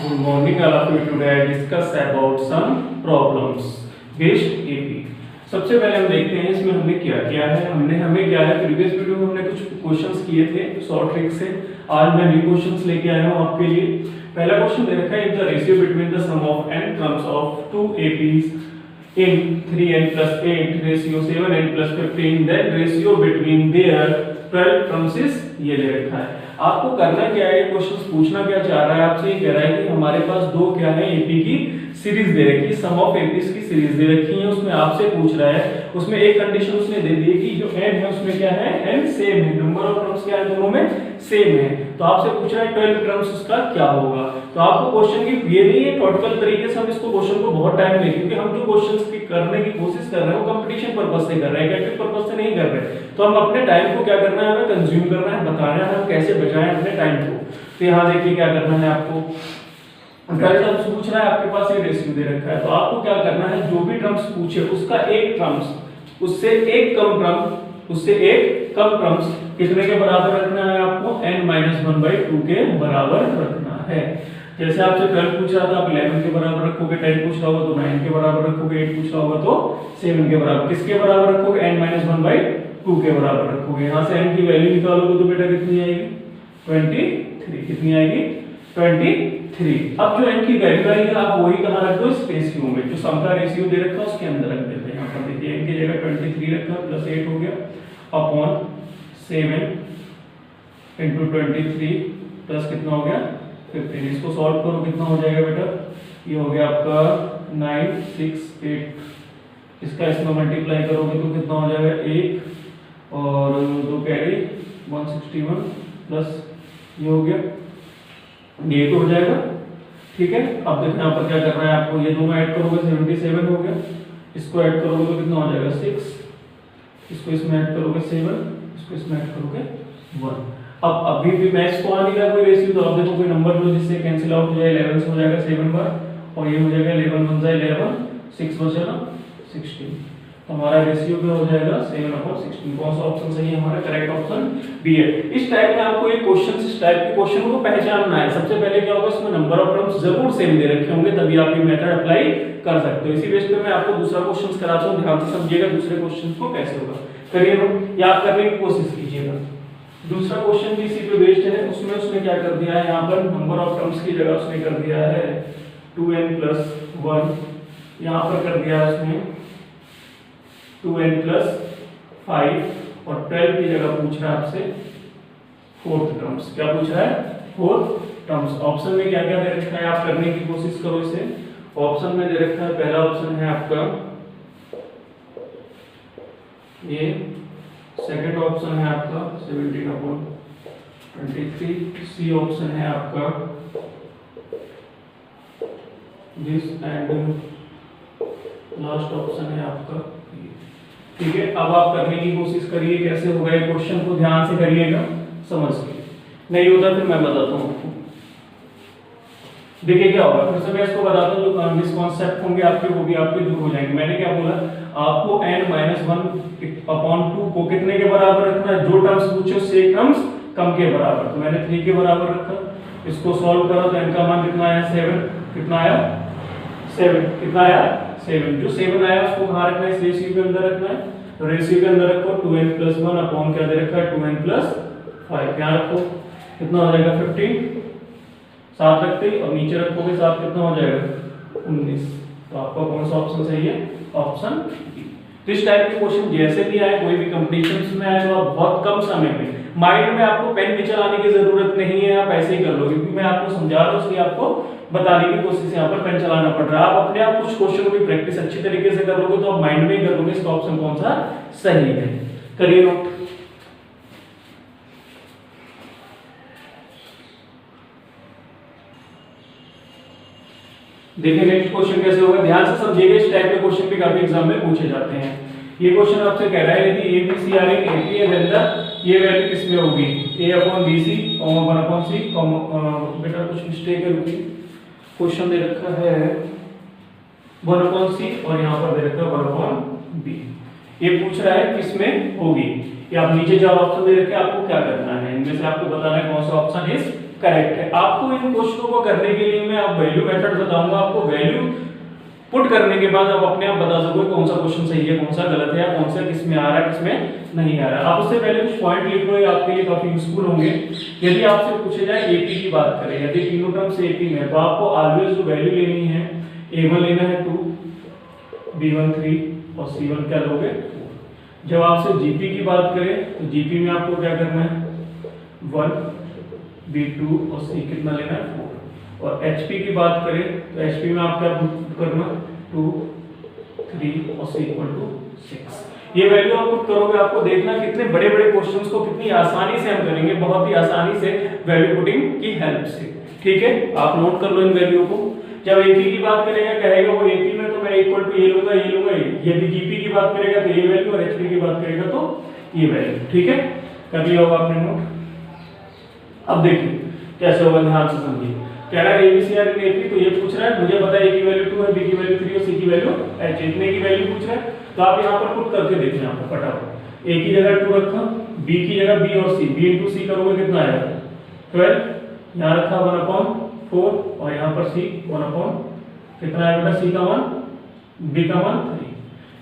Good morning, all of you. Today I discuss about some problems based AP. सबसे पहले हम देखते हैं इसमें हमने क्या किया है। हमें क्या है, प्रीवियस वीडियो में हमने कुछ क्वेश्चंस किए थे शॉर्ट ट्रिक से। आज मैं न्यू क्वेश्चंस लेके आया हूँ आपके लिए। पहला क्वेश्चन दे रखा है, if the ratio between the sum of n terms of two APs in 3n plus 8 ratio 7n plus 15 then ratio between their 12 terms is ये दे रखा है। आपको करना क्या है, ये क्वेश्चंस पूछना क्या चाह रहा है आपसे, ये कह रहा है कि हमारे पास दो क्या है एपी की सीरीज दे रखी है, सम ऑफ एपीज की सीरीज दे रखी है। उसमें आपसे पूछ रहा है, उसमें एक कंडीशन उसने दे दी है कि जो n है उसमें क्या है, n सेम है, नंबर ऑफ टर्म्स क्या है दोनों में सेम है। तो आपसे पूछ रहा है 12 टर्म्स उसका क्या होगा। तो आपको क्वेश्चन की ये नहीं है टॉपिकल तरीके से हम इसको क्वेश्चन को बहुत टाइम लेंगे, क्योंकि हम जो क्वेश्चंस की करने की कोशिश कर रहे हैं वो कंपटीशन पर्पस से कर रहे हैं, एकेडमिक पर्पस से नहीं कर रहे। तो हम अपने टाइम को क्या करना है, हमें कंज्यूम करना है, बताना है हम कैसे बचाएं अपने टाइम को। तो यहाँ देखिए क्या करना है आपको, 12 टर्म्स पूछ रहा है, आपके पास ये रेशियो दे रखा है। तो आपको क्या करना है, जो भी टर्म्स पूछे उसका एक टर्म्स उससे एक कम टर्म्स कितने के बराबर रखना है आपको, n-1/2 के बराबर रखना है। जैसे आपसे 12 पूछ रहा था, आप 11 के बराबर रखोगे, 10 पूछ रहा होगा तो 9 के बराबर रखोगे, 8 पूछ रहा होगा तो 7 के बराबर। किसके बराबर रखोगे, n-1/2 के बराबर रखोगे। यहाँ से n की वैल्यू निकालोगे तो बेटा कितनी आएगी, 23। कितनी आएगी, 23। अब जो n की वैल्यू आएगी आप वही कहाँ रख दो, इस रेशियो में, जो सम का रेशियो दे रखा है उसके अंदर रख देते हैं। यहाँ पर देखिए n की जगह 23 रखा प्लस 8 हो गया अपॉन 7 इंटू 23 प्लस कितना हो गया 15। इसको सॉल्व करो कितना हो जाएगा बेटा, ये हो गया आपका 9 6 8। इसका इसमें मल्टीप्लाई करोगे तो कितना हो जाएगा 1 और 2 कैरी 161 प्लस ये हो गया, ये तो हो जाएगा। ठीक है, अब देखो यहाँ पर क्या करना है आपको, ये दोनों ऐड करोगे 77 हो गया, इसको ऐड करोगे तो कितना हो जाएगा 6, इसको इसमें ऐड करोगे 7, इसको इसमें ऐड करोगे 1। अब अभी भी मैक्स तो आ नहीं रहा कोई रेशियो, तो अब देखो कोई नंबर जो जिससे कैंसिल आउट हो जाए, 11 से हो जाएगा 7 बार और ये हो जाएगा 11 बन जाए 11, 6 बचेगा 16। तो हमारा रेशियो क्या हो जाएगा 7/16। कौन सा ऑप्शन सही है हमारा, करेक्ट ऑप्शन बी है। इस टाइप में आपको एक क्वेश्चन, इस टाइप के क्वेश्चन को पहचानना है। सबसे पहले क्या होगा, इसमें नंबर ऑफ टर्म्स जरूर सेम दे रखे होंगे, तभी आप ये मेथड अप्लाई कर सकते हो। इसी बेस पे मैं आपको दूसरा क्वेश्चन कराता हूँ, ध्यान से समझिएगा दूसरे क्वेश्चन को कैसे होगा। करिए नोट, याद करने की कोशिश कीजिएगा। दूसरा क्वेश्चन भी इसी पे बेस्ड है। उसमें उसने क्या कर दिया है, यहाँ पर नंबर ऑफ टर्म्स की जगह उसने कर दिया है 2n+1, यहाँ पर कर दिया है उसने 2n+5 और 12 की जगह पूछ रहा है आपसे 4th टर्म्स। क्या पूछ रहा है, 4th टर्म्स। ऑप्शन में क्या क्या दे रखा है, आप करने की कोशिश करो इसे। ऑप्शन में दे रखा है, पहला ऑप्शन है आपका ये, सेकंड ऑप्शन है आपका 17/23, सी ऑप्शन है आपका दिस एंड लास्ट ऑप्शन है आपका। ठीक है, अब आप करने की कोशिश करिए कैसे होगा ये क्वेश्चन को, ध्यान से करिएगा समझ के, नहीं होता फिर मैं बताता हूँ आपको। देखिए क्या होगा, फिर से मैं इसको बताता हूँ, जो मिसकॉन्सेप्ट होंगे आपके वो भी आपके दूर हो जाएंगे। मैंने क्या बोला, आपको n-1/2 को कितने के बराबर रखना है, जो टर्म्स पूछे उससे एक टर्म्स कम के बराबर। तो मैंने 3 के बराबर रखा, इसको सॉल्व करा तो n का मान कितना आया 7, कितना आया 7, कितना आया 7। जो 7 आया उसको कहाँ रखना है, इस रेशियो के अंदर रखना है। तो रेशियो के अंदर रखो 2n+1 अपॉन क्या दे रखा है 2n+5, यहाँ रखो कितना हो जाएगा 15, 7 रखते और नीचे रखोगे 7 कितना हो जाएगा 19। तो आपका कौन सा ऑप्शन सही है, ऑप्शन बी। तो इस टाइप के क्वेश्चन जैसे भी आए, कोई भी कंपटीशन में आए, तो आप बहुत कम समय में, माइंड में आपको पेन भी चलाने की जरूरत नहीं है, आप ऐसे ही कर लो, क्योंकि मैं आपको समझा रहा हूँ इसलिए आपको बताने की कोशिश यहाँ पर पेन चलाना पड़ रहा है। आप अपने आप कुछ क्वेश्चन की प्रैक्टिस अच्छी तरीके से कर लोगे तो आप माइंड में ही कर लोगे इसका ऑप्शन कौन सा सही है। करिए नोट। देखिए नेक्स्ट क्वेश्चन कैसे होगा, ध्यान से समझिएगा। इस टाइप के क्वेश्चन भी काफी एग्जाम में पूछे जाते हैं। ये क्वेश्चन आपसे कह रहा है, यदि a b c r एक एपी है, देन ये वैल्यू किस में होगी, a/bc, 1/c, बेटा कुछ मिस्टेक है, रुकिए। क्वेश्चन दे रखा है 1/c और यहाँ पर दे रखा है 1/b। ये पूछ रहा है किस में होगी, या आप नीचे चार ऑप्शन दे रखे, आपको क्या करना है, इनमें में से आपको बताना है कौन सा ऑप्शन इज करेक्ट है। आपको इन क्वेश्चनों को करने के लिए मैं आप वैल्यू मेथड बताऊंगा, आपको वैल्यू पुट करने के बाद आप अपने आप बता सकोगे कौन सा क्वेश्चन सही है, कौन सा गलत है, या कौन सा किस में आ रहा है, किस में नहीं आ रहा है। आप उससे पहले कुछ पॉइंट लिख लो, ये आपके लिए काफी यूजफुल होंगे। यदि आपसे पूछे जाए एपी की बात करें, यदि तीनों टर्म्स एपी में, तो आपको ऑलवेज जो वैल्यू लेनी है, a1 लेना है 2, b1 3 और c1 क्या लोगे 4। जब आपसे जीपी की बात करें तो जीपी में आपको क्या करना है 1, b2 और c कितना लेना है 4। और एचपी की बात करें तो एचपी में आप क्या करना 2 3 और c इक्वल टू 6। ये वैल्यू आप पुट करोगे, आपको देखना कितने बड़े बड़े क्वेश्चंस को कितनी आसानी से हम करेंगे, बहुत ही आसानी से वैल्यू पुटिंग की हेल्प से। ठीक है, आप नोट कर लो इन वैल्यू को। जब एपी की बात करेगा कहेगा वो एपी में तो मैं इक्वल टू ये लूंगा, ये लूंगा, यदि जीपी की बात करेगा तो ये वैल्यू, और एचपी की बात करेगा तो ये वैल्यू। ठीक है, कर लिया होगा आपने नोट। अब देखिए कैसे होगा, ध्यान से समझिए। कह रहा है एबीसीआर इन एपी, तो ये पूछ रहा है मुझे पता है ए की वैल्यू 2 है, बी की वैल्यू 3 और सी की वैल्यू एच, इतने की वैल्यू पूछ रहा है। तो आप यहां पर पुट करके देखिए, यहां पर फटाफट ए की जगह 2 रखा, बी की जगह बी और सी, बी इनटू सी करोगे कितना आएगा 12, यहां रखा 1/4 और यहां पर सी 1/, कितना है बेटा सी का 1, बी का 1 3।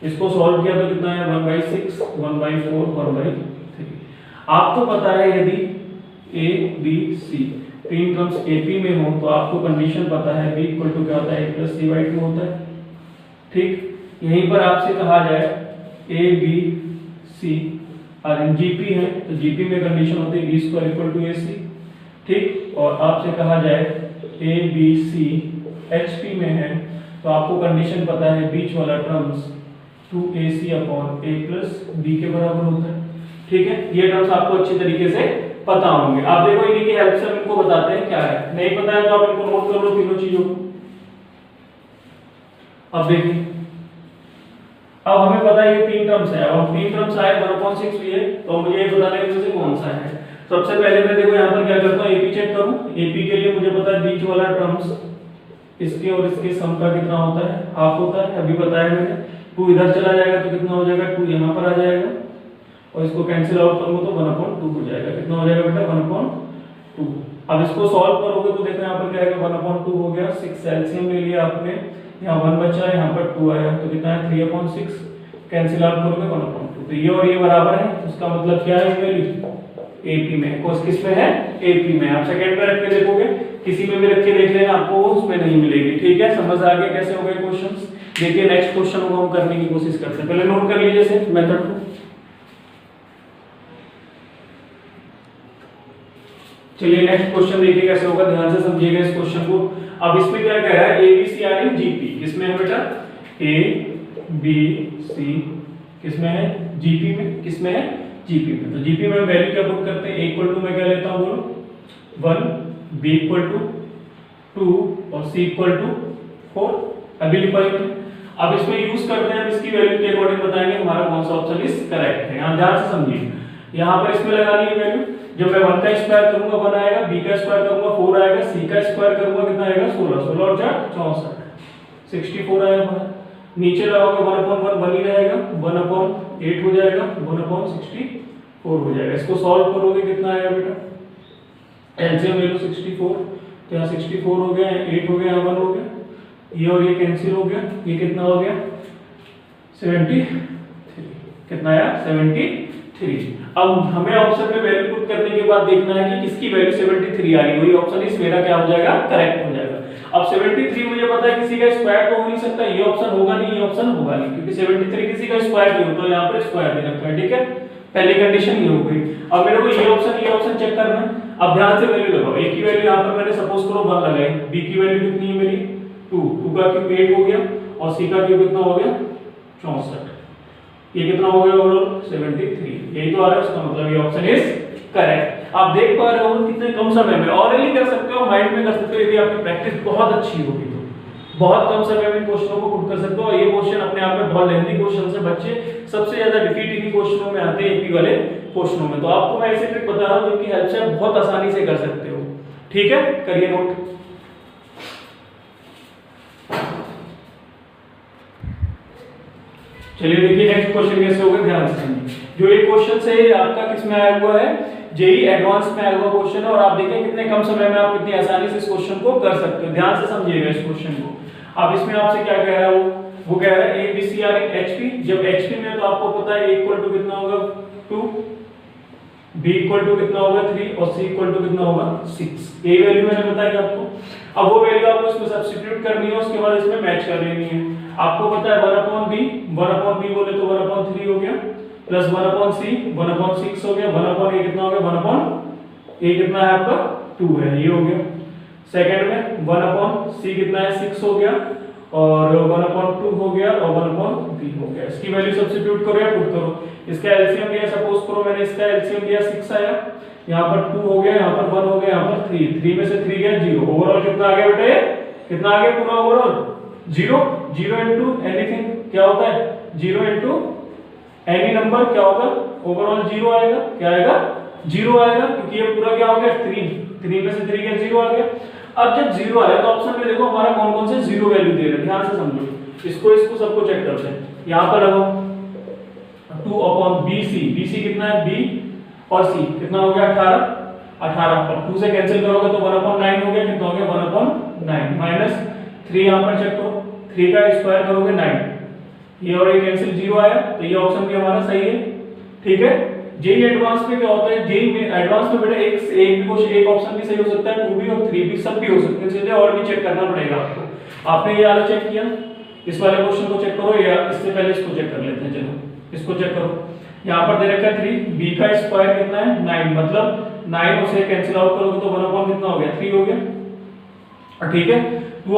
इसको सॉल्व किया तो कितना है 1/6 1/4 1/3। आपको पता है यदि ए बी सी तीन टर्म्स एपी में हो तो आपको कंडीशन पता है b इक्वल टू क्या होता है a + c/2 होता है। ठीक, यहीं पर आपसे कहा जाए a b c और इन जीपी है तो जीपी में कंडीशन होती है b² = ac। ठीक, और आपसे कहा जाए a b c एचपी में है तो आपको कंडीशन पता है बीच वाला टर्म्स 2ac/a + b के बराबर होता है। ठीक है, ये टर्म्स आपको अच्छी तरीके से पता होंगे। आप देखो इन्हीं की हेल्प से हम इनको बताते हैं क्या है, नहीं पता है तो आप इनको नोट कर लो तीनों चीजों को। अब देखिए, अब हमें पता है ये तीन टर्म्स है, अब तीन टर्म्स आए 1/6 भी है, तो मुझे ये बताना है इनमें से कौन सा है। सबसे पहले मैं देखो यहाँ पर क्या करता हूँ, एपी चेक करूँ। एपी के लिए मुझे पता है बीच वाला टर्म्स इसके और इसके सम का कितना होता है, हाफ होता है, अभी बताया मैंने। 2 इधर चला जाएगा तो कितना हो जाएगा 2 यहाँ पर आ जाएगा, और इसको कैंसिल आउट करूंगा तो 1/2 हो जाएगा। कितना हो जाएगा बेटा 1/2। अब इसको सॉल्व करोगे तो देखो यहाँ पर क्या आएगा 1/2 हो गया, 6 एलसीएम ले लिया आपने, यहाँ 1 बचा है, यहाँ पर 2 आया तो कितना है 3/6, कैंसिल आउट करोगे 1/2। तो ये और ये बराबर है, उसका मतलब क्या है वैल्यू एपी में, कोस किस में है एपी में। आप सेकंड में रख के देखोगे, किसी में भी रख के देख लेना, आपको उसमें नहीं मिलेगी। ठीक है, समझ आ गया कैसे हो गए क्वेश्चंस। देखिए नेक्स्ट क्वेश्चन को हम करने की कोशिश करते हैं, पहले नोट कर लीजिए जैसे मेथड को। चलिए नेक्स्ट क्वेश्चन देखिए कैसे होगा, ध्यान से समझिएगा इस क्वेश्चन को। अब इसमें क्या कह रहा है एबीसीआर इन जीपी, किसमें है बेटा ए बी सी, किसमें है जीपी में, किसमें है जीपी में। तो जीपी में वैल्यू क्या पुट करते हैं, a = मैं क्या लेता हूं बोलो 1, b = 2 और c = 4। अभी लिखा है। अब इसमें यूज करते हैं, अब इसकी वैल्यू के अकॉर्डिंग बताएंगे हमारा कौन सा ऑप्शन इज करेक्ट है। यहां ध्यान से समझिए, यहां पर इसमें लगानी है वैल्यू। जब मैं 1 का स्क्वायर करूंगा 1 आएगा, b का स्क्वायर करूंगा 4 आएगा, c का स्क्वायर करूंगा कितना आएगा 16, 16 और 4 64, 64 आएगा। नीचे लगाओगे 1/1 1 ही रहेगा, 1/8 हो जाएगा, 1/64 हो जाएगा। इसको सॉल्व करोगे कितना आएगा बेटा, एलसीएम ले लो 64, तो यहाँ 64 हो गया, 8 हो गया, 1 हो गया, ये और ये कैंसिल हो गया, ये कितना हो गया 73, कितना आया 73। अब हमें ऑप्शन में वैल्यू पुट करने के बाद देखना है कि किसकी वैल्यू 73 आ रही है, वही ऑप्शन इस मेरा क्या हो जाएगा करेक्ट हो जाएगा। अब 73 मुझे पता है किसी का स्क्वायर तो हो नहीं सकता, ये ऑप्शन होगा नहीं, ये ऑप्शन होगा नहीं, क्योंकि 73 किसी का स्क्वायर नहीं होता, यहाँ पर स्क्वायर दे रखा है। ठीक है, पहली कंडीशन ये हो गई। अब मेरे को ये ऑप्शन चेक करना है। अब ध्यान से वैल्यू लगाओ, ए की वैल्यू यहाँ पर मैंने सपोज करो 1 लगाई, बी की वैल्यू कितनी है मेरी 2, 2 का क्यूब 8 हो गया, और सी का क्यूब कितना हो गया 64, ये कितना हो गया ओवरऑल 73। यही तो आ रहा है, उसका मतलब ये ऑप्शन इज करेक्ट। आप देख पा रहे हो कितने कम समय में, ऑरली कर सकते हो, माइंड में कर सकते हो, यदि आपकी प्रैक्टिस बहुत अच्छी होगी तो बहुत कम समय में क्वेश्चनों को पुट कर सकते हो। और ये क्वेश्चन अपने आप में बहुत लेंथी क्वेश्चन है, बच्चे सबसे ज्यादा डिफीट इन्हीं क्वेश्चनों में आते हैं, एपी वाले क्वेश्चनों में। तो आपको मैं ऐसे ट्रिक बता रहा हूं जिनकी हेल्प से आप बहुत आसानी से कर सकते हो। ठीक है, करिए नोट। चलिए देखिए नेक्स्ट क्वेश्चन कैसे होगा, ध्यान से समझिए। जो ये क्वेश्चन है आपका किस में आया हुआ है, जेई एडवांस में आया हुआ क्वेश्चन है और आप देखें कितने कम समय में आप कितनी आसानी से इस क्वेश्चन को कर सकते हो। ध्यान से समझिएगा इस क्वेश्चन को। अब इसमें आपसे क्या कह रहा है, वो कह रहा है a b c are in HP. जब एचपी में तो आपको पता है ए इक्वल टू कितना होगा 2, बी इक्वल टू कितना होगा 3 और सी इक्वल टू कितना होगा 6। ये वैल्यू मैंने बताई आपको। अब वो वैल्यू आपको इसमें सब्स्टिट्यूट करनी है, उसके बाद इसमें मैच कर लेनी है। आपको पता है 1/b बोले तो 1/3 हो गया प्लस 1/c 1/6 हो गया, 1/a कितना हो गया 1/a कितना है आपका 2 है, ये हो गया। सेकंड में 1/c कितना है 6 हो गया और 1/2 हो गया और 1/b हो गया। इसकी वैल्यू सब्स्टिट्यूट करो या पुट करो। इसका एलसीएम लिया, सपोज करो मैंने इसका एलसीएम लिया 6 आया, यहाँ पर 2 हो गया, यहाँ पर 1 हो गया, यहाँ पर 3 में से 3 गया 0। ओवरऑल कितना आ गया बेटे, कितना आ गया पूरा ओवरऑल 0 इनटू एनीथिंग क्या होता है 0 इनटू एनी नंबर क्या होगा ओवरऑल 0 आएगा। क्या आएगा 0 आएगा, क्योंकि ये पूरा क्या हो गया 3 में से 3 गया 0 आ गया। अब जब 0 आया तो ऑप्शन में देखो हमारा कौन कौन से 0 वैल्यू दे रहे हैं, ध्यान से समझो। इसको सबको चेक करते हैं। यहाँ पर लगाओ 2/BC, BC कितना है B और C कितना हो गया 18 और 2 से कैंसिल करोगे तो 1/9 हो गया, कितना हो गया 1/9 माइनस 3 यहाँ पर चेक करो, 3 का स्क्वायर करोगे 9, ये और ये कैंसिल 0 आया, तो ये ऑप्शन भी हमारा सही है। ठीक है। जेई एडवांस में क्या होता है, जेई में एडवांस में बेटा एक ऑप्शन भी सही हो सकता है, 2 भी और 3 भी, सब भी हो सकते हैं, इसलिए और भी चेक करना पड़ेगा आपको। आपने ये वाला चेक किया, इस वाले क्वेश्चन को चेक करो या इससे पहले इसको चेक कर लेते हैं। चलो इसको चेक करो। यहाँ पर दे रखा है 3, b का स्क्वायर कितना है 9, मतलब 9 उसे कैंसिल आउट करोगे तो 1 कितना हो गया 3 हो गया। ठीक है। 2/ab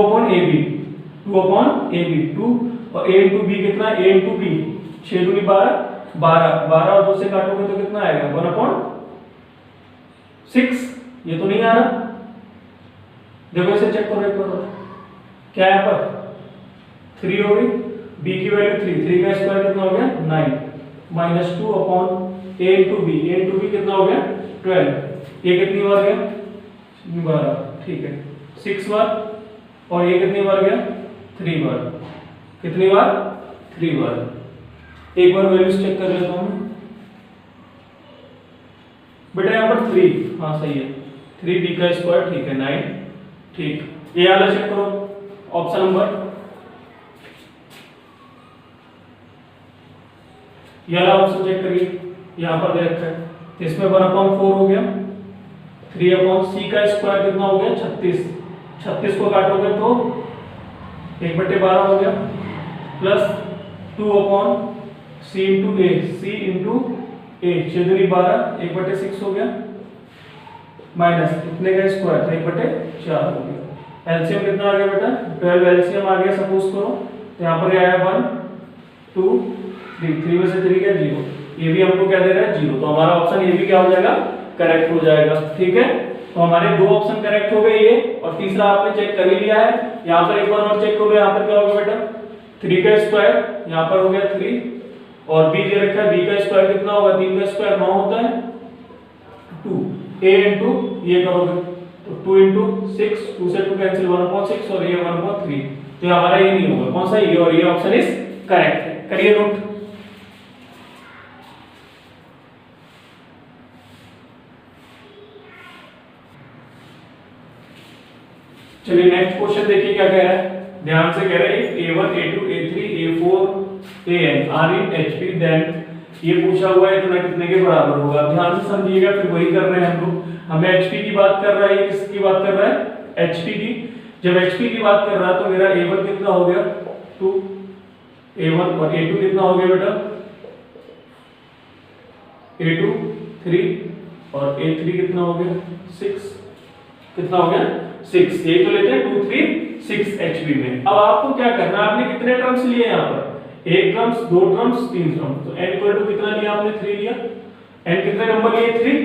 2 और a into b कितना है, a into b 6 दूनी 12 और 2 से काटोगे तो कितना आएगा 1/6। ये तो नहीं आ रहा, देखो इसे चेक करो एक बार, क्या है पर 3 हो गई, b की वैल्यू 3 का स्क्वायर कितना हो गया 9 माइनस 2/a into b कितना हो गया 12। ये कितनी बार गया 12, ठीक है 6 बार, और ये कितनी बार गया 3 बार, कितनी बार 3 बार। एक बार वैल्यूज चेक कर लेता हूं बेटा। यहाँ पर 3, हाँ सही है 3b का स्क्वायर, ठीक है 9, ठीक। ये वाला चेक करो ऑप्शन नंबर, ये वाला ऑप्शन चेक करिए, यहाँ पर दे रखा है, इसमें 1/4 हो गया, 3/c का स्क्वायर कितना हो गया 36 को काटोगे तो 1/12 हो गया, plus 2/c into a, c into a 6 दूनी 12 1/6 हो गया, माइनस कितने का स्क्वायर 1/4 हो गया। एलसीएम कितना आ गया बेटा 12 एलसीएम आ गया, सपोज करो तो यहाँ पर आया 1 2 3 में से 3 क्या 0, ये भी हमको क्या दे रहा है 0, तो हमारा ऑप्शन ये भी क्या हो जाएगा करेक्ट हो जाएगा। ठीक है, तो हमारे 2 ऑप्शन करेक्ट हो गए ये, और तीसरा आपने चेक कर ही लिया है। यहाँ पर एक बार और चेक करो, यहाँ पर क्या होगा बेटा 3 का स्क्वायर, यहाँ पर हो गया 3, और b दे रखा है, b का स्क्वायर कितना होगा 3 का स्क्वायर 9 होता है 2, a into ये करोगे तो 2 into 6, 2 से 2 कैंसिल 1/6 और ये 1/3, तो हमारा ये नहीं होगा, कौन सा ये, और ये ऑप्शन इज करेक्ट है। करिए नोट। चलिए नेक्स्ट क्वेश्चन देखिए क्या कह रहा है, ध्यान से कह रहा है a1 a2 a3 a4 an are in HP, then ये पूछा हुआ है इतना कितने के बराबर होगा। ध्यान से समझिएगा, फिर वही कर रहे हैं हम लोग, हमें एचपी की बात कर रहा है, ये किसकी बात कर रहा है एचपी की। जब एचपी की बात कर रहा है तो मेरा a1 कितना हो गया 2, a1 और a2 कितना हो गया बेटा a2 3 और a3 कितना हो गया 6, कितना हो गया 6। ये तो लेते हैं 2 3 6 एचपी में। अब आपको क्या करना है, आपने कितने टर्म्स लिए यहाँ पर, 1 टर्म्स 2 टर्म्स 3 टर्म्स, तो n इक्वल टू कितना लिया आपने 3 लिया, n कितने नंबर लिए 3।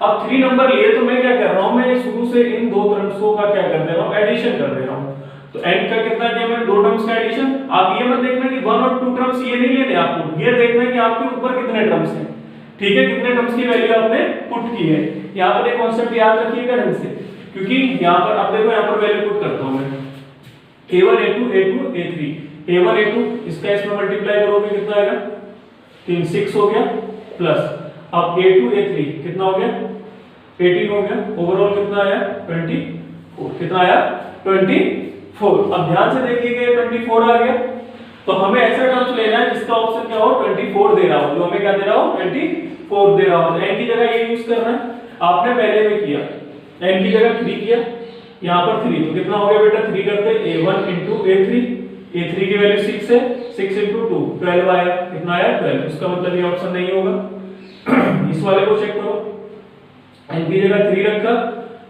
अब 3 नंबर लिए तो मैं क्या कर रहा हूँ, मैं शुरू से इन 2 टर्म्सों का क्या कर दे रहा हूँ एडिशन कर दे रहा हूँ। तो n का कितना किया मैंने 2 टर्म्स का एडिशन। आप ये मत देखना कि 1 और 2 टर्म्स ये नहीं लेने आपको, ये देखना है कि आपके ऊपर कितने टर्म्स हैं। ठीक है, कितने टर्म्स की वैल्यू आपने पुट की है। यहाँ पर एक कांसेप्ट याद रखिएगा ढंग से, क्योंकि यहाँ पर अब देखो यहाँ पर वैल्यू पुट करता हूँ मैं a1 a2 a2 a3 a1 a2 इसका इसमें मल्टीप्लाई करोगे कितना आएगा 3 6 हो गया, प्लस अब A2 A3 कितना हो गया 18 हो गया, ओवरऑल कितना आया 24, कितना आया 24। अब ध्यान से देखिएगा 24 आ गया, तो हमें ऐसा टर्म्स लेना है जिसका ऑप्शन क्या हो 24 दे रहा हो, जो हमें क्या दे रहा हो 24 दे रहा हो। n की जगह ये यूज करना है, आपने पहले में किया n की जगह 3 किया, यहाँ पर 3, तो कितना हो गया बेटा 3 करते A1 into A3, A3 की वैल्यू 6 है, 6 into 2 12 आया, कितना आया 12, इसका मतलब ये ऑप्शन नहीं होगा। इस वाले को चेक करो, n की जगह 3 रखा,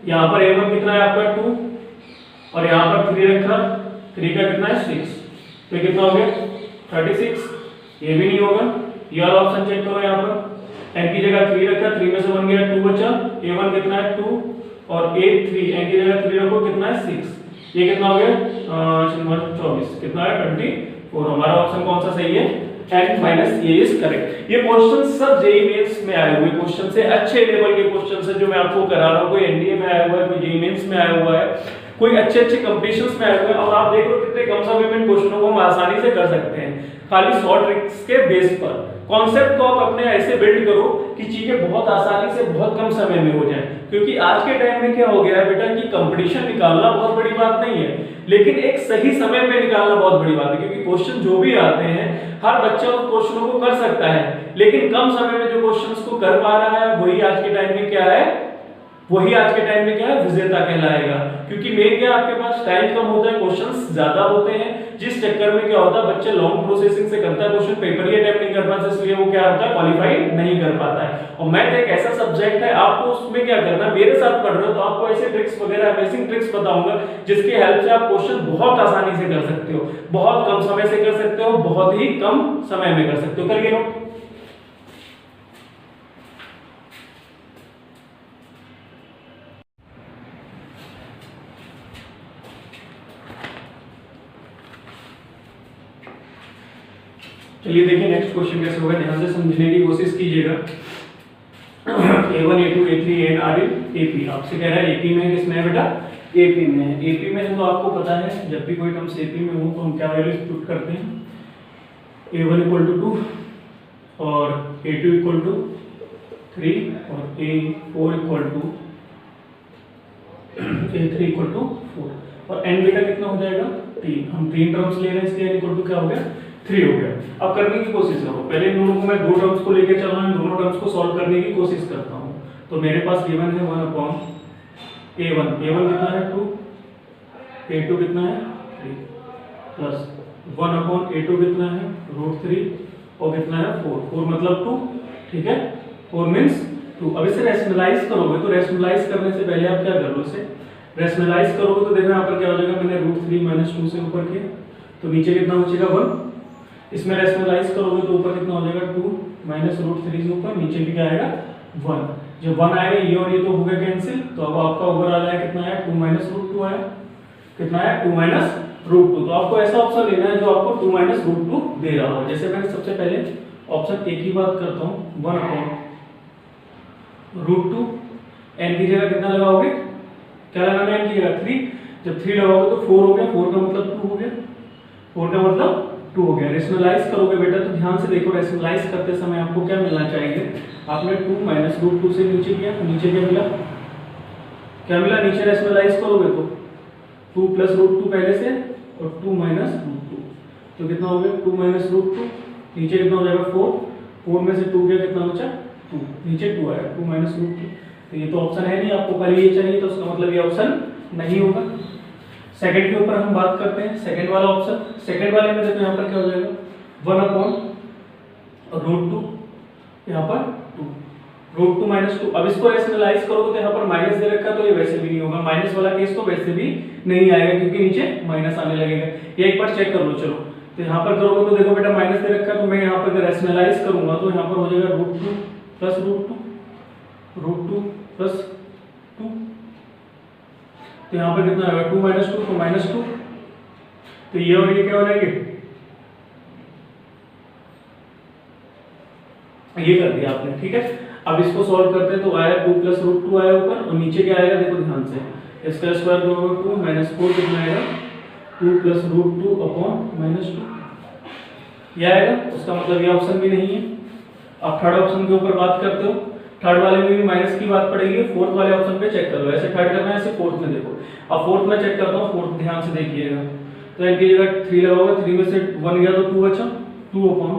यहाँ पर A1 कितना है आपका 2 और यहाँ पर 3 रखा, 3 का कितना है 6, तो कितना हो गया 36, ये भी नहीं होगा। ये वाला ऑप्शन चेक करो, यहाँ पर n की जगह 3 रखा, 3 में से 1 गया 2 बचा, A1 कितना है 2 और A3 n की जगह 3 रखो कितना है 6, ये कितना हो गया 24, कितना है 24। हमारा ऑप्शन कौन सा सही है n माइनस ये इज करेक्ट। ये क्वेश्चन सब जेईई मेंस में आए हुए क्वेश्चन से, अच्छे लेवल के क्वेश्चन से जो मैं आपको करा रहा हूँ, कोई एनडीए में आया हुआ है, कोई जेईई मेंस में आया हुआ है, कोई अच्छे अच्छे कंपटीशंस में आए हुए हैं, और आप देख लो कितने कम समय में क्वेश्चनों को हम आसानी से कर सकते हैं, खाली शॉर्ट ट्रिक्स के बेस पर। कॉन्सेप्ट को आप अपने ऐसे बिल्ड करो कि चीजें बहुत आसानी से बहुत कम समय में हो जाएं, क्योंकि आज के टाइम में क्या हो गया है बेटा कि कंपटीशन निकालना बहुत बड़ी बात नहीं है, लेकिन एक सही समय में निकालना बहुत बड़ी बात है, क्योंकि क्वेश्चन जो भी आते हैं हर बच्चा उन क्वेश्चनों को कर सकता है, लेकिन कम समय में जो क्वेश्चंस को कर पा रहा है वही आज के टाइम में क्या है, वही आज के टाइम में क्या है विजेता कहलाएगा। क्योंकि मेन क्या आपके पास टाइम कम होता है, क्वेश्चंस ज्यादा होते हैं, जिस चक्कर में क्या होता है बच्चे लॉन्ग प्रोसेसिंग से करता है, क्वेश्चन पेपर ही अटेम्प्ट नहीं कर पाता, इसलिए वो क्या होता है क्वालिफाई नहीं कर पाता है। और मैथ एक ऐसा सब्जेक्ट है, आपको उसमें क्या करना है, मेरे साथ पढ़ रहे हो तो आपको ऐसे ट्रिक्स वगैरह अमेजिंग ट्रिक्स बताऊंगा जिसकी हेल्प से आप क्वेश्चन बहुत आसानी से कर सकते हो, बहुत कम समय से कर सकते हो, बहुत ही कम समय में कर सकते हो। करिए नोट। चलिए देखिए नेक्स्ट क्वेश्चन कैसे होगा, ध्यान से समझने की कोशिश कीजिएगा। A1 A2 A3 N R in AP, आपसे कह रहा है AP में, किसमें है बेटा AP में है। AP में है तो आपको पता है जब भी कोई टर्म्स AP में हो तो हम क्या वैल्यू पुट करते हैं, A1 इक्वल टू 2 और A2 इक्वल टू 3 और A4 equal to A3 equal to 4 और N बेटा कितना हो जाएगा 3। हम 3 टर्म्स ले रहे हैं, इसलिए N इक्वल टू क्या हो गया 3 हो गया। अब करने की कोशिश करो, पहले इन दोनों को मैं 2 टर्म्स को लेके चल रहा हूं, दोनों टर्म्स को सॉल्व करने की कोशिश करता हूं। तो मेरे पास A1 है 1 अपॉन A1, A1 कितना है 2, A2 कितना है 3 प्लस 1 अपॉन A2 कितना है √3 और कितना है 4 मतलब 2, ठीक है 4 मींस 2। अब इसे रैशनलाइज करोगे तो रैशनलाइज करने से पहले आप क्या कर लो, इसे रैशनलाइज करोगे तो देखो यहाँ पर क्या हो जाएगा, मैंने √3 - 2 से ऊपर किया तो नीचे कितना बचेगा 1, इसमें रैशनलाइज करोगे तो ऊपर कितना हो जाएगा 2 माइनस √3 से ऊपर नीचे भी क्या आएगा 1। जब 1 आएगा ये और ये तो हो गया कैंसिल, तो अब आपका ओवरऑल आया कितना आया 2 माइनस √2 आया, कितना आया 2 माइनस √2। तो आपको ऐसा ऑप्शन लेना है जो आपको 2 माइनस √2 दे रहा हो। जैसे मैं सबसे पहले ऑप्शन ए की बात करता हूँ, 1 अपॉन √2, n की जगह कितना लगाओगे, क्या लगाना है n की जगह 3, जब 3 लगाओगे तो 4 हो गया, 4 का मतलब 2 हो गया, 4 का मतलब 2 हो गया। रैशनलाइज करोगे बेटा तो ध्यान से देखो, रैशनलाइज करते समय आपको क्या मिलना चाहिए, आपने 2 माइनस √2 से नीचे किया तो नीचे क्या मिला, क्या मिला नीचे रैशनलाइज करोगे तो 2 प्लस √2 पहले से और 2 माइनस √2 तो कितना हो गया 2 माइनस √2, नीचे कितना हो जाएगा 4 में से 2 गया कितना बचा 2, नीचे 2 आया 2 माइनस √2। तो ये तो ऑप्शन है नहीं, आपको खाली ये चाहिए तो उसका मतलब ये ऑप्शन नहीं होगा। सेकंड के ऊपर हम बात करते हैं, सेकंड वाला ऑप्शन, सेकंड वाले में देखो यहाँ पर क्या हो जाएगा 1 अपॉन √2, यहाँ पर 2 √2 माइनस 2। अब इसको रैशनलाइज करोगे तो यहाँ पर माइनस दे रखा तो ये वैसे भी नहीं होगा, माइनस वाला केस तो वैसे भी नहीं आएगा क्योंकि नीचे माइनस आने लगेगा। ये एक बार चेक कर लो, चलो तो यहाँ पर करोगे तो देखो बेटा माइनस दे रखा तो मैं यहाँ पर रैशनलाइज करूंगा तो यहाँ पर हो जाएगा √2 प्लस √2 प्लस 2, तो यहाँ पर कितना आएगा 2 माइनस 2 तो माइनस 2, तो ये और ये क्या हो जाएंगे, ये कर दिया आपने, ठीक है। अब इसको सॉल्व करते हैं तो आया 2 प्लस √2 आया ऊपर और नीचे क्या आएगा देखो ध्यान से, इसका स्क्वायर करोगे 2 माइनस 4 कितना आएगा 2 प्लस √2 अपॉन माइनस 2, ये आएगा, उसका मतलब ये ऑप्शन भी नहीं है। अब थर्ड ऑप्शन के ऊपर बात करते हो, थर्ड वाले में भी माइनस की बात पड़ेगी, फोर्थ वाले ऑप्शन पे चेक कर लो, ऐसे थर्ड करना है ऐसे फोर्थ में देखो। अब फोर्थ में चेक करता हूँ, फोर्थ ध्यान से देखिएगा, तो n की जगह 3 लगाओगे, 3 में से 1 गया तो 2 बचा, 2 अपॉन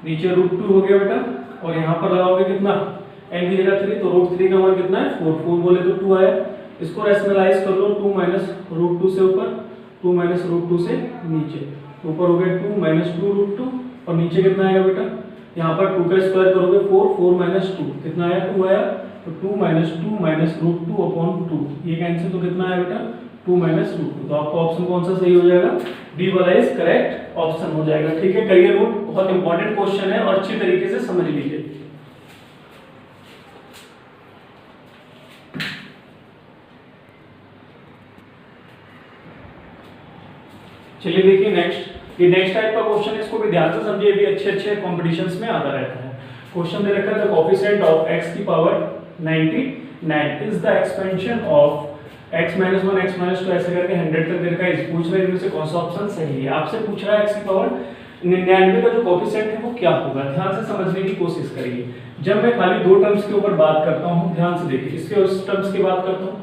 नीचे √2 हो गया बेटा, और यहाँ पर लगाओगे कितना n की जगह 3, तो √3 का मान कितना है 4, 4 बोले तो 2 आया। इसको रैशनलाइज कर लो, 2 माइनस √2 से ऊपर, 2 माइनस √2 से नीचे, ऊपर हो गया 2 माइनस 2 √2, और नीचे कितना आएगा बेटा, यहाँ पर 2 का स्क्वायर करोगे 4, 4 माइनस 2 कितना आया 2 आया, तो 2 माइनस 2 माइनस √2 अपॉन 2, ये कैंसिल, तो कितना आया बेटा 2 माइनस √2। तो आपका ऑप्शन कौन सा सही हो जाएगा, डी वाला इज करेक्ट ऑप्शन हो जाएगा। ठीक है, करिए नोट, बहुत इंपॉर्टेंट क्वेश्चन है और अच्छी तरीके से समझ लीजिए। चलिए देखिए नेक्स्ट, ये नेक्स्ट टाइप का क्वेश्चन है, इसको भी ध्यान से समझिए, भी अच्छे कॉम्पिटिशन्स में आता रहता है। क्वेश्चन दे रखा है द कोएफिशिएंट ऑफ x की power 99 is the expansion of x - 1 x - 2 ऐसे करके 100 तक दे रखा है। इस पूछ रहे हैं इनमें से कौन सा ऑप्शन सही है। आपसे पूछ रहा है x की पावर 99 का जो कोएफिशिएंट है वो क्या होगा, ध्यान से समझने की कोशिश करिए। जब मैं खाली दो टर्म्स के ऊपर बात करता हूँ, ध्यान से देखिए, इसके उस टर्म्स की बात करता हूँ,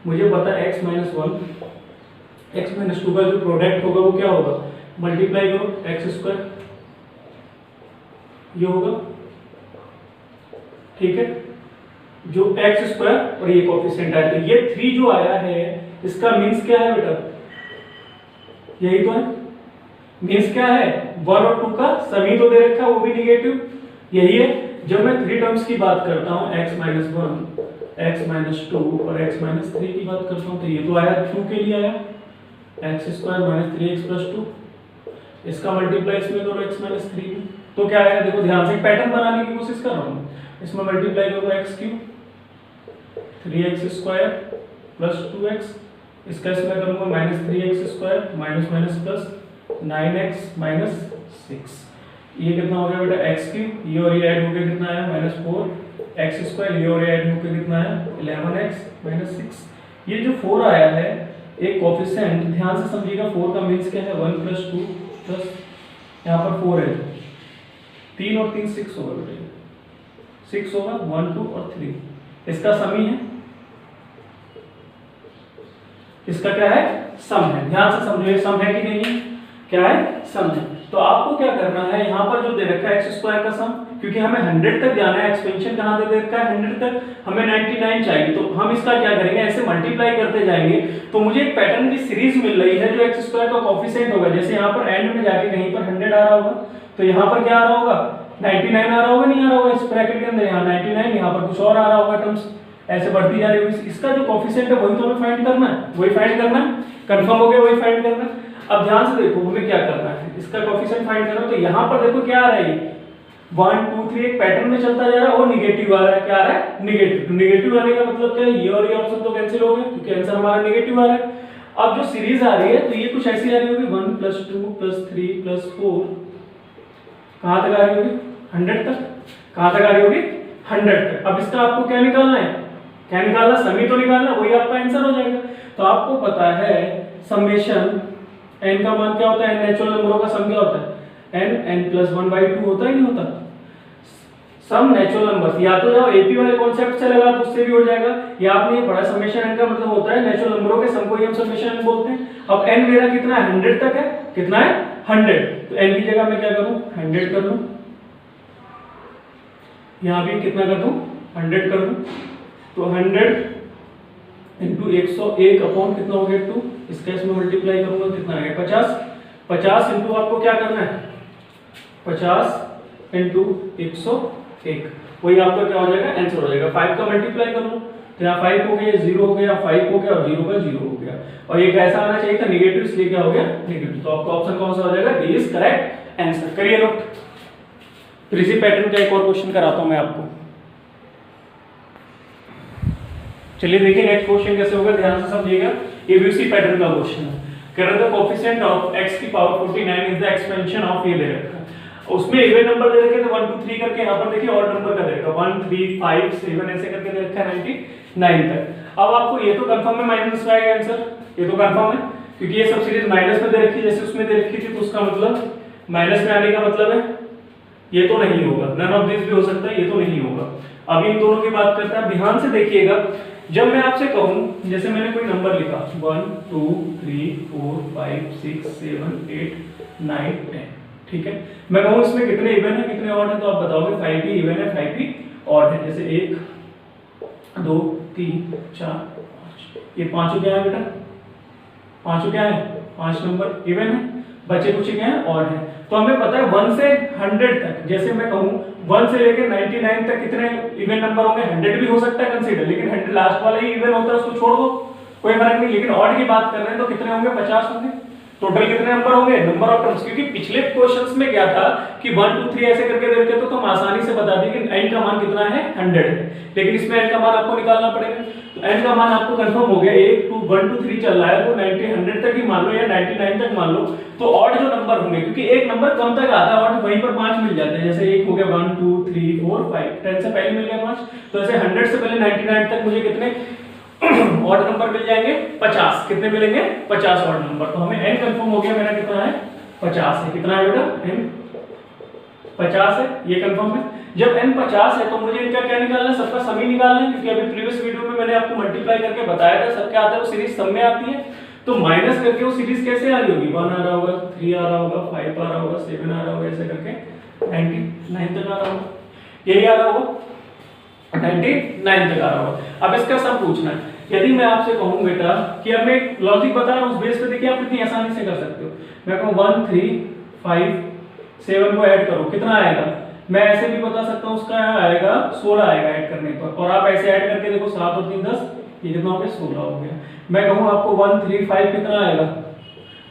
मुझे पता है x - 1 x - 2 का जो प्रोडक्ट होगा वो क्या होगा, मल्टीप्लाई करो x², ये होगा, ठीक है, जो x² और ये कोएफिशिएंट आया, तो ये 3 जो आया है इसका मींस क्या है बेटा, यही तो है, मींस क्या है 1 और 2 का समी तो दे रखा है, वो भी निगेटिव, यही है। जब मैं 3 टर्म्स की बात करता हूं x - 1 x - 2 और x - 3 की बात करता हूं, तो ये तो आया 2 के लिए आया x² - 3x + 2, इसका मल्टीप्लाई इसमें करो x - 3 में, तो क्या आएगा, देखो ध्यान से पैटर्न बनाने की कोशिश कर रहा हूं। इसमें मल्टीप्लाई करो x³ 3x² + 2x, इसका इसमें करूंगा -3x² minus minus plus 9x - 6, ये कितना हो गया बेटा x³, ये और ये ऐड हो गया कितना आया -4x², ये और ये ऐड होकर कितना आया 11x - 6। ये जो 4 आया है एक कोएफिशिएंट, ध्यान से समझिएगा, 4 का मींस क्या है 1 + 2 प्लस यहाँ पर 4 है, 3 और 3 6 होगा बेटा, 6 होगा, 1 2 और 3, इसका समी है, इसका क्या है सम है। ध्यान से समझिए, सम है कि नहीं है, क्या है सम है। तो आपको क्या करना है, यहाँ पर जो दे रखा है x² का सम, क्योंकि हमें 100 तक जाना है, एक्सपेंशन कहाँ दे रखा है 100 तक, हमें 99 चाहिए, तो हम इसका क्या करेंगे, ऐसे मल्टीप्लाई करते जाएंगे, तो मुझे एक पैटर्न की सीरीज मिल रही है जो x² का कोएफिशिएंट होगा, जैसे यहाँ पर एंड में जाके कहीं पर 100 आ रहा होगा, तो यहाँ पर क्या आ रहा होगा 99 आ रहा होगा, नहीं आ रहा होगा, इस ब्रैकेट के अंदर यहाँ 99, यहाँ पर कुछ और आ रहा होगा टर्म्स, ऐसे बढ़ती जा रही होगी, इसका जो कोएफिशिएंट है वही तो हमें फाइंड करना है, वही फाइंड करना है, कंफर्म हो गया, वही फाइंड करना है। अब ध्यान से देखो हमें क्या करना है, इसका कोएफिशिएंट फाइंड करना, तो यहाँ पर देखो क्या आ रहा है 1 2 3 एक पैटर्न में चलता जा रहा है और निगेटिव आ रहा है, क्या आ रहा है निगेटिव, तो निगेटिव आने का मतलब क्या है, ये और ये ऑप्शन तो कैंसिल हो गए क्योंकि आंसर हमारा निगेटिव आ रहा है। अब जो सीरीज आ रही है तो ये कुछ ऐसी आ रही होगी 1 + 2 + 3 + 4, कहां तक आ रही होगी 100 तक, कहां तक आ रही होगी 100 तक। अब इसका आपको क्या निकालना है, क्या निकालना, समी तो निकालना, वही आपका आंसर हो जाएगा। तो आपको पता है समेशन n का मान क्या होता है, n नेचुरल नंबरों का सम क्या होता है, n n+1/2 होता है नहीं होता, सम नेचुरल नंबर्स, या तो जाओ एपी वाले कॉन्सेप्ट से लगा तो उससे भी हो जाएगा, या आपने ये पढ़ा समेशन n का मतलब होता है नेचुरल नंबरों के सम को ही हम समेशन n बोलते हैं। अब n मेरा कितना है 100 तक है, कितना है 100, तो n की जगह मैं क्या करूं 100 कर लूं, यहां भी कितना कर दूं 100 कर दूं, तो 100 इंटू 101 अपॉन कितना हो गया 2, इसका इसमें मल्टीप्लाई करूंगा कितना आ गया 50, 50 इंटू आपको क्या करना है 50 इंटू 101, वही आपका क्या हो जाएगा आंसर हो जाएगा। 5 का मल्टीप्लाई कर लो, तो यहाँ 5 हो गया, 0 हो गया, 5 हो गया और 0 का 0 हो गया, और ये कैसा आना चाहिए था निगेटिव, इसलिए क्या हो गया निगेटिव। तो आपका ऑप्शन कौन सा हो जाएगा, डी इज करेक्ट आंसर। करिए नोट। फिर इसी पैटर्न का एक और क्वेश्चन कराता हूं मैं आपको। चलिए देखिए नेक्स्ट क्वेश्चन कैसे होगा, ध्यान से समझिएगा, ये भी उसी पैटर्न का क्वेश्चन है। करें द कोएफिशिएंट ऑफ x की power 49 is the expansion of, ये दे रखा है, उसमें इवन नंबर दे रखे थे 1 2 3 करके, यहाँ पर देखिए और नंबर का दे रखा 1 3 5 7 ऐसे करके दे रखा है 99 तक। अब आपको ये तो कंफर्म है माइनस में आएगा आंसर, ये तो कंफर्म है क्योंकि ये सब सीरीज माइनस में दे रखी है, जैसे उसमें दे रखी थी, तो उसका मतलब माइनस में आने का मतलब है ये तो नहीं होगा, नन ऑफ दिस भी हो सकता है, ये तो नहीं होगा। अब इन दोनों की बात करते हैं, ध्यान से देखिएगा। जब मैं आपसे कहूं, जैसे मैंने कोई नंबर लिखा 1 2 3 4 5 6 7 8 9 10, ठीक है, मैं कहूं इसमें कितने इवन है कितने ऑड है, तो आप बताओगे 5 ही इवन है 5 ही ऑड है। जैसे 1 2 3 4 5, ये पांचों क्या है बेटा, पांचों क्या है, 5 नंबर इवन है, बचे कुछ क्या है ऑड है। तो हमें पता है 1 से 100 तक, जैसे मैं कहूं 1 से लेकर 99 तक कितने इवन नंबर होंगे, 100 भी हो सकता है कंसीडर, लेकिन 100 लास्ट वाला ही इवन होता है, उसको छोड़ दो कोई फर्क नहीं। लेकिन ऑड की बात कर रहे हैं तो कितने होंगे, 50 होंगे। टोटल कितने नंबर होंगे, नंबर ऑफ टर्म्स, क्योंकि पिछले क्वेश्चंस में क्या था कि 1 2 3 ऐसे करके दे रखे तो हम आसानी से बता दें कि n का मान कितना है 100 है, लेकिन इसमें n का मान आपको निकालना पड़ेगा। तो n का मान आपको कंफर्म हो गया, 1 2 3 चल रहा है, तो 90 100 तक ही मान लो या 99 तक मान लो। तो ऑड जो नंबर होंगे, क्योंकि एक नंबर कम तक आता है ऑड, वहीं पर 5 मिल जाते हैं, जैसे 1 हो गया 1 2 3 4 5, 10 से पहले मिल गया 5, तो ऐसे 100 से पहले 99 तक मुझे कितने ऑड नंबर मिल जाएंगे, 50। कितने मिलेंगे, 50 ऑड नंबर। तो हमें n कंफर्म हो गया मेरा कितना है, 50 है। कितना है बेटा, n 50 है, ये कंफर्म है। जब n 50 है तो मुझे इनका क्या निकालना है, सबका सम ही निकालना है, क्योंकि अभी प्रीवियस वीडियो में मैंने आपको मल्टीप्लाई करके बताया था सब क्या आता है, वो सीरीज सम में आती है। तो माइनस करके वो सीरीज कैसे आ रही होगी, 1 आ रहा होगा, 3 आ रहा होगा, 5 आ रहा होगा, 7 आ रहा होगा, ऐसे करके 99 तक आ रहा होगा, यही आ रहा होगा, 99 तक आ रहा होगा। अब इसका सम पूछना है। यदि मैं आपसे कहूं बेटा कि अब मैं लॉजिक बता रहा हूं, उस बेस पे देखिए आप कितनी आसानी से कर सकते हो। मैं कहूं 1 3 5 7 को ऐड करो, कितना आएगा, मैं ऐसे भी बता सकता हूं, उसका आएगा 16 आएगा ऐड करने पर, और आप ऐसे ऐड करके देखो 7 और 3 10, ये कितना हो गया, 16 हो गया। मैं कहूं आपको 1 3 5 कितना आएगा,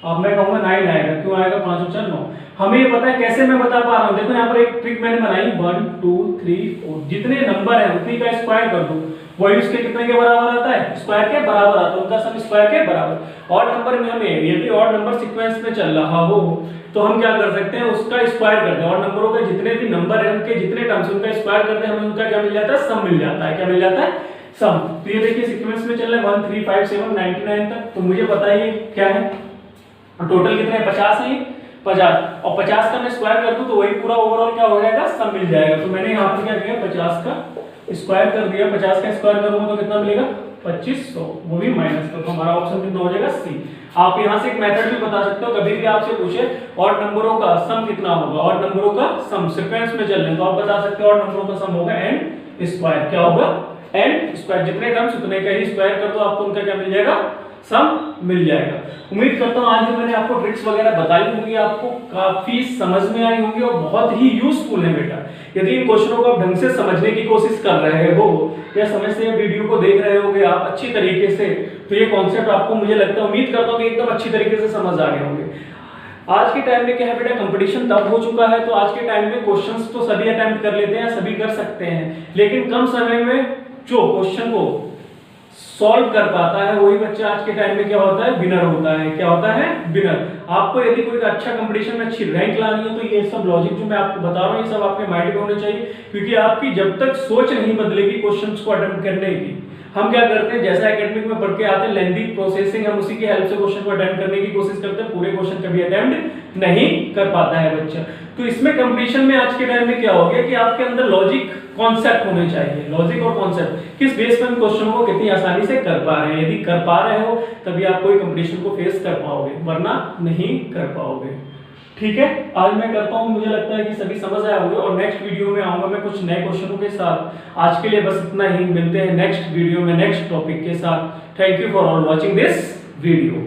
अब मैं कहूंगा 9 आएगा, क्यों आएगा, 5 और 4 9। हमें ये पता है कैसे मैं बता पा रहा हूं, देखो यहाँ पर एक ट्रिक मैंने बनाई, 1 2 3 4, जितने नंबर है उतनी का स्क्वायर कर दो, वही उसके कितने के बराबर आता है, स्क्वायर के बराबर आता है, उनका सम स्क्वायर के बराबर। ऑड नंबर में हमें यदि ऑड नंबर सीक्वेंस में चल रहा हो तो हम क्या कर सकते हैं, उसका स्क्वायर कर दें, ऑड नंबरों के जितने भी नंबर है उनके जितने टर्म्स उनका स्क्वायर कर दें, हमें उनका क्या मिल जाता है, सम मिल जाता है। क्या मिल जाता है, सम। तो ये देखिए सीक्वेंस में चल रहा है 1 3 5 7 99 तक, तो मुझे बताइए क्या है, टोटल कितने है, 50 है, 50, और 50 का मैं स्क्वायर कर दूं तो वही पूरा ओवरऑल क्या हो जाएगा, सम मिल जाएगा। तो मैंने यहाँ पर क्या किया, 50 का स्क्वायर कर दिया, 50 का स्क्वायर करूंगा तो कितना मिलेगा, 2500, वो भी माइनस कर, तो हमारा ऑप्शन कितना हो जाएगा, सी। आप यहाँ से एक मेथड भी बता सकते हो, कभी भी आपसे पूछे ऑड नंबरों का सम कितना होगा, ऑड नंबरों का सम सीक्वेंस में चल रहे हैं तो आप बता सकते हो ऑड नंबरों का सम होगा n स्क्वायर, क्या होगा, n स्क्वायर, जितने टर्म्स उतने का ही स्क्वायर कर दो, आपको उनका क्या मिल जाएगा, सम मिल जाएगा। उम्मीद करता हूं आज जो मैंने आपको ट्रिक्स वगैरह बताई होंगी आपको काफी समझ में आई होंगी और बहुत ही यूजफुल है बेटा। यदि इन क्वेश्चनों को आप ढंग से समझने की कोशिश कर रहे हो या समझते हैं वीडियो को देख रहे होगे आप अच्छी तरीके से, तो ये कॉन्सेप्ट आपको मुझे लगता है, उम्मीद करता हूं कि एकदम अच्छी तरीके से समझ आ गए होंगे। आज के टाइम में क्या है बेटा, कंपटीशन तब हो चुका है, तो आज के टाइम में क्वेश्चंस तो सभी अटेम्प्ट कर लेते हैं, सभी कर सकते हैं, लेकिन कम समय में जो क्वेश्चन को सॉल्व कर पाता है वही बच्चा आज के टाइम में क्या होता है, विनर होता है। क्या होता है, विनर। आपको यदि कोई अच्छा कंपटीशन में अच्छी रैंक लानी है तो ये सब लॉजिक जो मैं आपको बता रहा हूँ ये सब आपके माइंड में होने चाहिए, क्योंकि आपकी जब तक सोच नहीं बदलेगी क्वेश्चंस को अटेम्प्ट करने की, हम क्या करते हैं, जैसा एकेडमिक में पढ़ के आते हैं लेंथी प्रोसेसिंग, हम उसी की हेल्प से क्वेश्चन को अटेम्प्ट करने की कोशिश करते हैं, पूरे क्वेश्चन कभी अटेम्प्ट नहीं कर पाता है बच्चा। तो इसमें कंपटीशन में आज के टाइम में क्या हो गया कि आपके अंदर लॉजिक कॉन्सेप्ट होने चाहिए, लॉजिक और कॉन्सेप्ट, किस बेस पर हम क्वेश्चन को कितनी आसानी से कर पा रहे हैं। यदि कर पा रहे हो तभी आप कोई कंपटीशन को फेस कर पाओगे, वरना नहीं कर पाओगे। ठीक है, आज मैं करता हूं, मुझे लगता है कि सभी समझ आए होंगे और नेक्स्ट वीडियो में आऊंगा मैं कुछ नए क्वेश्चनों के साथ। आज के लिए बस इतना ही, मिलते हैं नेक्स्ट वीडियो में नेक्स्ट टॉपिक के साथ। Thank you for all watching this video.